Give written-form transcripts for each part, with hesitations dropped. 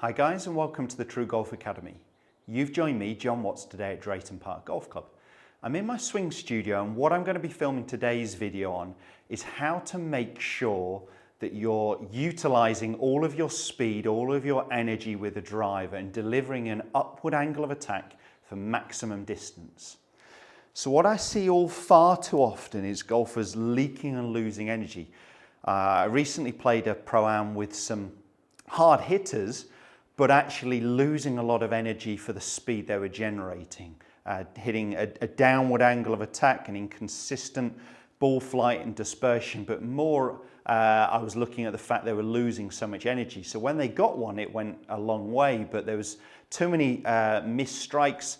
Hi guys, and welcome to the TruGolf Academy. You've joined me, Jon Watts, today at Drayton Park Golf Club. I'm in my swing studio, and what I'm going to be filming today's video on is how to make sure that you're utilizing all of your speed, all of your energy with the driver and delivering an upward angle of attack for maximum distance. So what I see all far too often is golfers leaking and losing energy. I recently played a Pro-Am with some hard hitters, but actually losing a lot of energy for the speed they were generating, hitting a downward angle of attack and inconsistent ball flight and dispersion, but more I was looking at the fact they were losing so much energy. So when they got one, it went a long way, but there was too many missed strikes,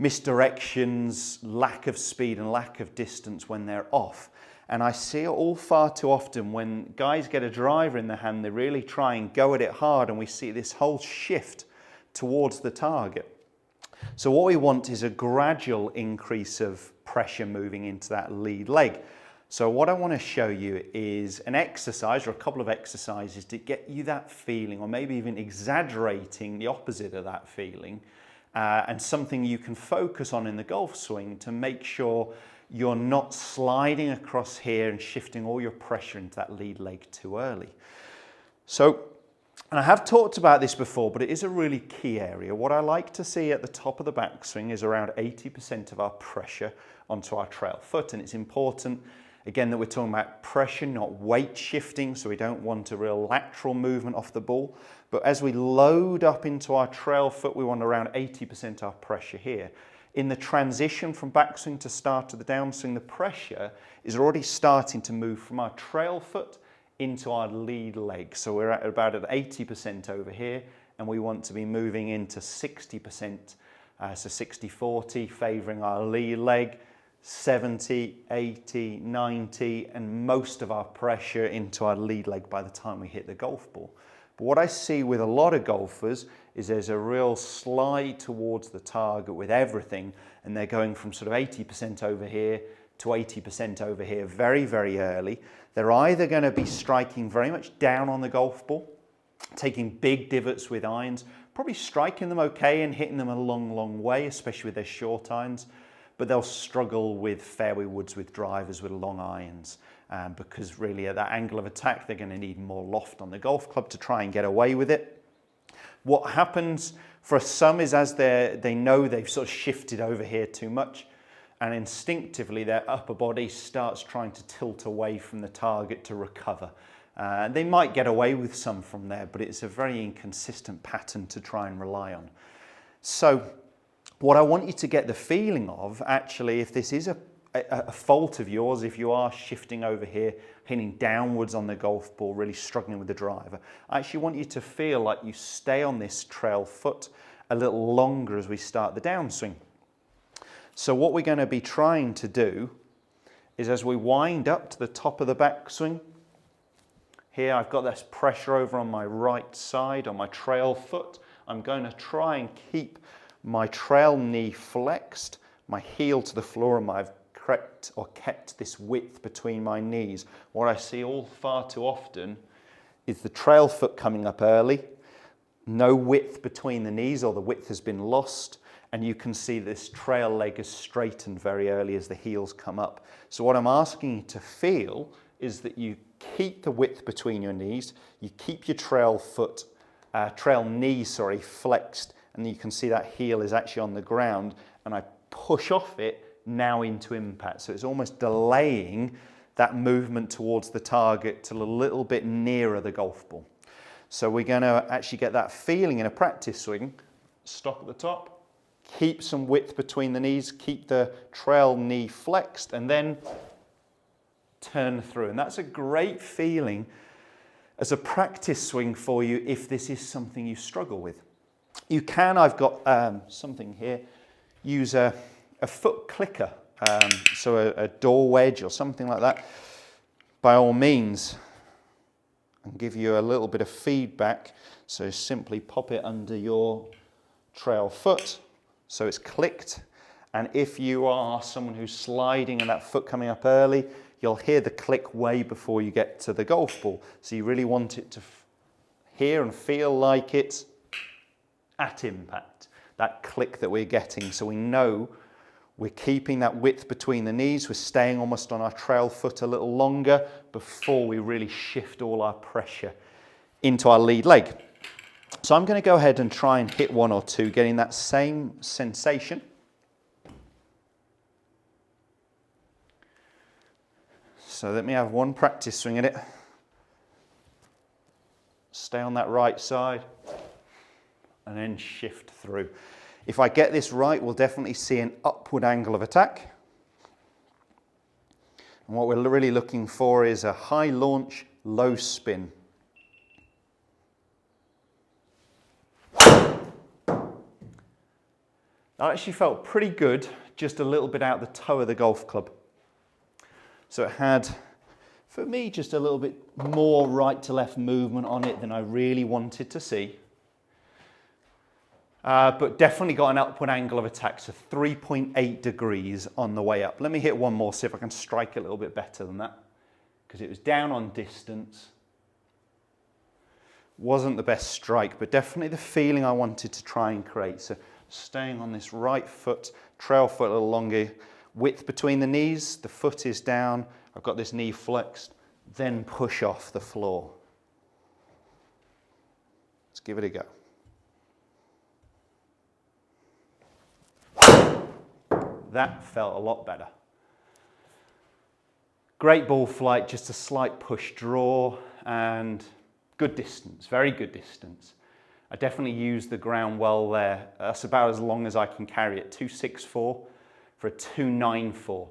misdirections, lack of speed and lack of distance when they're off. And I see it all far too often when guys get a driver in their hand, they really try and go at it hard, and we see this whole shift towards the target. So what we want is a gradual increase of pressure moving into that lead leg. So what I want to show you is an exercise or a couple of exercises to get you that feeling, or maybe even exaggerating the opposite of that feeling, and something you can focus on in the golf swing to make sure you're not sliding across here and shifting all your pressure into that lead leg too early. So, and I have talked about this before, but it is a really key area. What I like to see at the top of the backswing is around 80% of our pressure onto our trail foot. And it's important, again, that we're talking about pressure, not weight shifting, so we don't want a real lateral movement off the ball. But as we load up into our trail foot, we want around 80% of our pressure here. In the transition from backswing to start to the downswing, the pressure is already starting to move from our trail foot into our lead leg. So we're at about 80% over here, and we want to be moving into 60%, so 60-40, favoring our lead leg, 70, 80, 90, and most of our pressure into our lead leg by the time we hit the golf ball. But what I see with a lot of golfers is there's a real slide towards the target with everything, and they're going from sort of 80% over here to 80% over here very, very early. They're either going to be striking very much down on the golf ball, taking big divots with irons, probably striking them okay and hitting them a long, long way, especially with their short irons, but they'll struggle with fairway woods with drivers with long irons. Because really at that angle of attack, they're going to need more loft on the golf club to try and get away with it. What happens for some is as they know they've sort of shifted over here too much, and instinctively their upper body starts trying to tilt away from the target to recover. They might get away with some from there, but it's a very inconsistent pattern to try and rely on. So what I want you to get the feeling of, actually, if this is a fault of yours, if you are shifting over here, hitting downwards on the golf ball, really struggling with the driver, I actually want you to feel like you stay on this trail foot a little longer as we start the downswing. So what we're going to be trying to do is, as we wind up to the top of the backswing, here I've got this pressure over on my right side on my trail foot. I'm going to try and keep my trail knee flexed, my heel to the floor, and I've kept this width between my knees. What I see all far too often is the trail foot coming up early, no width between the knees, or the width has been lost, and you can see this trail leg is straightened very early as the heels come up. So what I'm asking you to feel is that you keep the width between your knees, you keep your trail knee flexed, and you can see that heel is actually on the ground, and I push off it now into impact. So it's almost delaying that movement towards the target till a little bit nearer the golf ball. So we're going to actually get that feeling in a practice swing. Stop at the top, keep some width between the knees, keep the trail knee flexed, and then turn through. And that's a great feeling as a practice swing for you if this is something you struggle with. You can, I've got something here, use a foot clicker, so a door wedge or something like that. By all means, and give you a little bit of feedback. So simply pop it under your trail foot so it's clicked. And if you are someone who's sliding and that foot coming up early, you'll hear the click way before you get to the golf ball. So you really want it to hear and feel like it's at impact, that click that we're getting. So we know we're keeping that width between the knees. We're staying almost on our trail foot a little longer before we really shift all our pressure into our lead leg. So I'm going to go ahead and try and hit 1 or 2, getting that same sensation. So let me have one practice swing at it. Stay on that right side and then shift through. If I get this right, we'll definitely see an upward angle of attack. And what we're really looking for is a high launch, low spin. That actually felt pretty good, just a little bit out the toe of the golf club. So it had, for me, just a little bit more right to left movement on it than I really wanted to see. But definitely got an upward angle of attack, so 3.8 degrees on the way up. Let me hit one more, see if I can strike a little bit better than that, because it was down on distance. Wasn't the best strike, but definitely the feeling I wanted to try and create. So staying on this right foot, trail foot a little longer, width between the knees, the foot is down, I've got this knee flexed, then push off the floor. Let's give it a go. That felt a lot better. Great ball flight, just a slight push draw and good distance, very good distance. I definitely used the ground well there. That's about as long as I can carry it, 264 for a 294.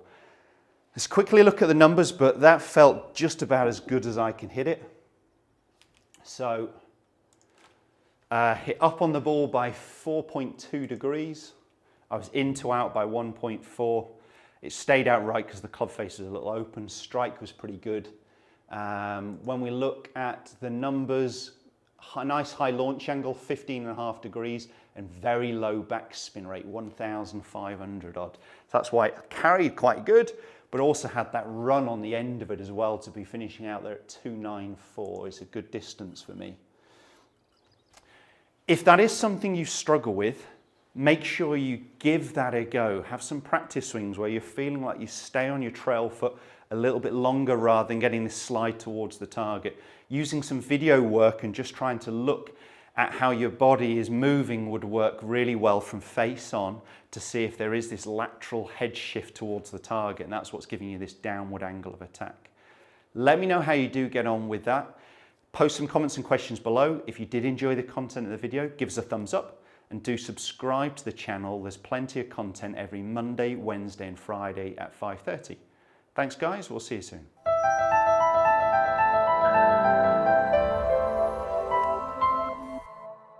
Let's quickly look at the numbers, but that felt just about as good as I can hit it. So hit up on the ball by 4.2 degrees. I was in to out by 1.4. It stayed out right because the club face was a little open. Strike was pretty good. When we look at the numbers, a nice high launch angle, 15.5 degrees, and very low backspin rate, 1,500 odd. So that's why it carried quite good, but also had that run on the end of it as well to be finishing out there at 294. It's a good distance for me. If that is something you struggle with, make sure you give that a go. Have some practice swings where you're feeling like you stay on your trail foot a little bit longer rather than getting this slide towards the target. Using some video work and just trying to look at how your body is moving would work really well from face on to see if there is this lateral head shift towards the target, and that's what's giving you this downward angle of attack. Let me know how you do get on with that. Post some comments and questions below. If you did enjoy the content of the video, give us a thumbs up and do subscribe to the channel. There's plenty of content every Monday, Wednesday and Friday at 5:30. Thanks guys, we'll see you soon.